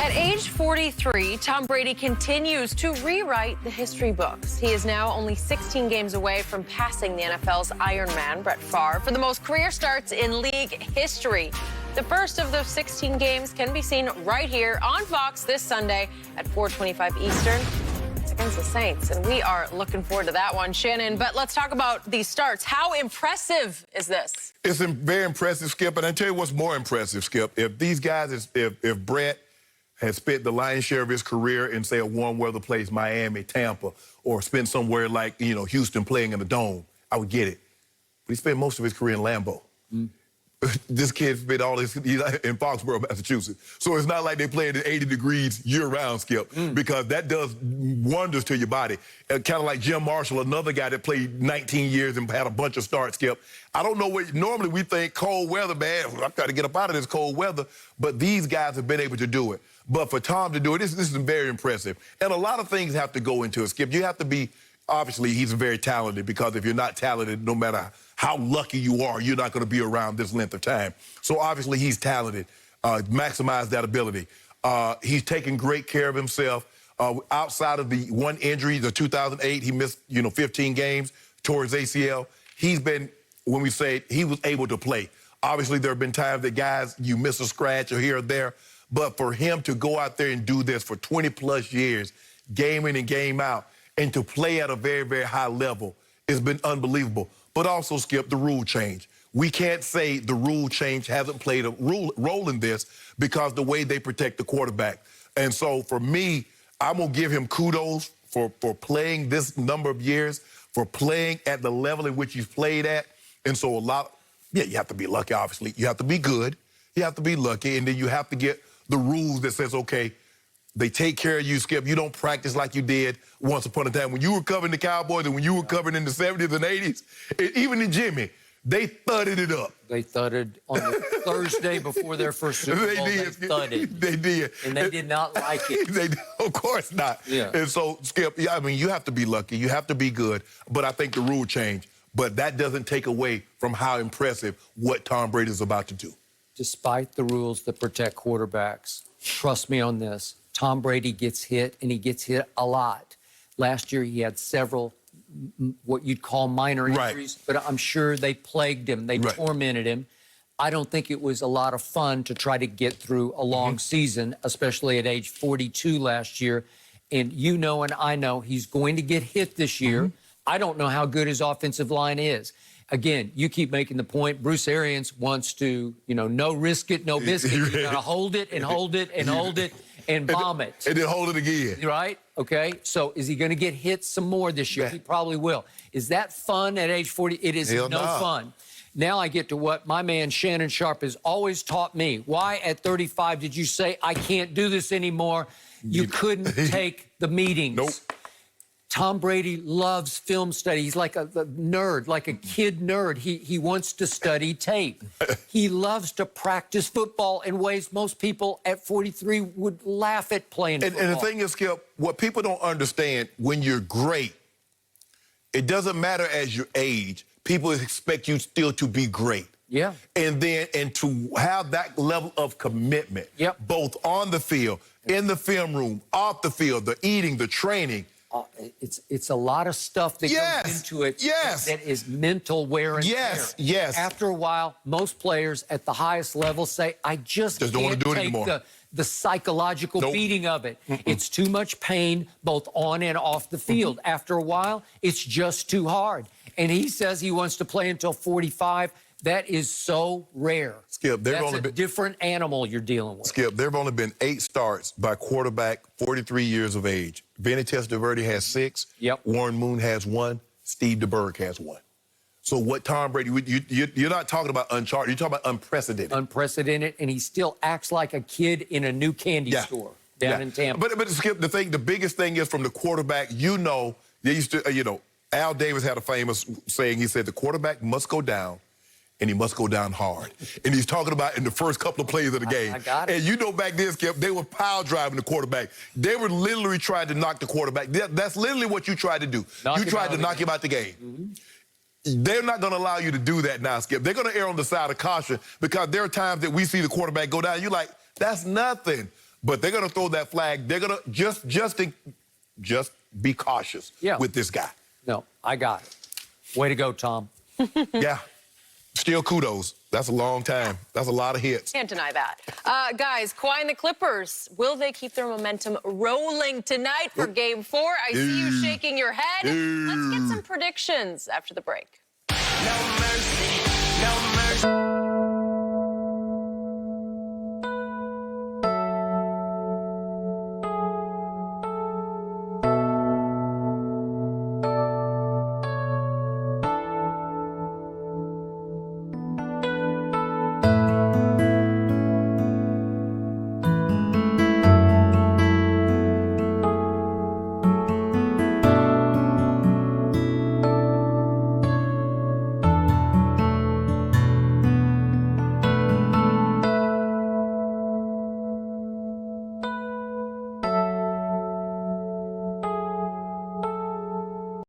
At age 43, Tom Brady continues to rewrite the history books. He is now only 16 games away from passing the NFL's Iron Man, Brett Favre, for the most career starts in league history. The first of those 16 games can be seen right here on Fox this Sunday at 4:25 Eastern. It's against the Saints, and we are looking forward to that one, Shannon. But let's talk about these starts. How impressive is this? It's very impressive, Skip, and I tell you what's more impressive, Skip. If these guys, if Brett has spent the lion's share of his career in, say, a warm weather place, Miami, Tampa, or spent somewhere like, Houston playing in the Dome, I would get it. But he spent most of his career in Lambeau. This kid spent all he's in Foxborough, Massachusetts. So it's not like they play at 80 degrees year-round, Skip, because that does wonders to your body. Kind of like Jim Marshall, another guy that played 19 years and had a bunch of starts, Skip. I don't know what, normally we think cold weather, man, I've got to get up out of this cold weather, but these guys have been able to do it. But for Tom to do it, this is very impressive. And a lot of things have to go into it, Skip. You have to be, obviously, he's very talented, because if you're not talented, no matter how lucky you are, you're not going to be around this length of time. So obviously he's talented. Maximize that ability. He's taking great care of himself. Outside of the one injury, the 2008, he missed 15 games towards ACL. He's been, when we say he was able to play. Obviously there have been times that guys, you miss a scratch or here or there. But for him to go out there and do this for 20-plus years, game in and game out, and to play at a very, very high level, it's been unbelievable. But also, Skip, the rule change. We can't say the rule change hasn't played a role in this, because the way they protect the quarterback. And so for me, I'm going to give him kudos for playing this number of years, for playing at the level in which he's played at. And so you have to be lucky, obviously. You have to be good. You have to be lucky. And then you have to get the rules that says, okay, they take care of you, Skip. You don't practice like you did once upon a time. When you were covering the Cowboys and when you were covering in the 70s and 80s, even in Jimmy, they thudded it up. They thudded on the Thursday before their first Super Bowl. They thudded. They did. And they did not like it. Of course not. Yeah. And so, Skip, I mean, you have to be lucky. You have to be good. But I think the rule changed. But that doesn't take away from how impressive what Tom Brady is about to do. Despite the rules that protect quarterbacks, trust me on this, Tom Brady gets hit, and he gets hit a lot. Last year, he had several what you'd call minor injuries, but I'm sure they plagued him. They tormented him. I don't think it was a lot of fun to try to get through a long season, especially at age 42 last year. And you know and I know he's going to get hit this year. I don't know how good his offensive line is. Again, you keep making the point, Bruce Arians wants to, no risk it, no biscuit. You got to hold it and hold it and hold it and bomb it. And then hold it again. Right? Okay. So is he going to get hit some more this year? He probably will. Is that fun at age 40? It is no fun. Now I get to what my man Shannon Sharp has always taught me. Why at 35 did you say, I can't do this anymore? You couldn't take the meetings. Nope. Tom Brady loves film study. He's like a nerd, like a kid nerd. He wants to study tape. He loves to practice football in ways most people at 43 would laugh at playing football. And the thing is, Skip, what people don't understand, when you're great, it doesn't matter as your age. People expect you still to be great. Yeah. And to have that level of commitment, both on the field, in the film room, off the field, the eating, the training. It's a lot of stuff that goes into it that is mental wear and tear. After a while, most players at the highest level say, I just don't want to do it anymore. The psychological beating of it. It's too much pain, both on and off the field. After a while, it's just too hard. And he says he wants to play until 45. That is so rare. Skip, that's a different animal you're dealing with. Skip, there have only been 8 starts by quarterback 43 years of age. Vinny Testaverde has 6. Warren Moon has 1. Steve DeBerg has 1. So what Tom Brady, you're not talking about uncharted, you're talking about unprecedented. Unprecedented, and he still acts like a kid in a new candy store down in Tampa. But Skip, the biggest thing is from the quarterback, they used to, Al Davis had a famous saying, he said, the quarterback must go down, and he must go down hard. And he's talking about in the first couple of plays of the game. I got it. And you know back then, Skip, they were pile driving the quarterback. They were literally trying to knock the quarterback. That's literally what you tried to do. You tried to knock him out the game. They're not going to allow you to do that now, Skip. They're going to err on the side of caution, because there are times that we see the quarterback go down. You're like, that's nothing. but they're going to throw that flag. They're going to just be cautious with this guy. No, I got it. Way to go, Tom. Yeah. Still kudos. That's a long time. That's a lot of hits. Can't deny that. Guys, Kawhi and the Clippers, will they keep their momentum rolling tonight for Game 4? I see you shaking your head. Let's get some predictions after the break.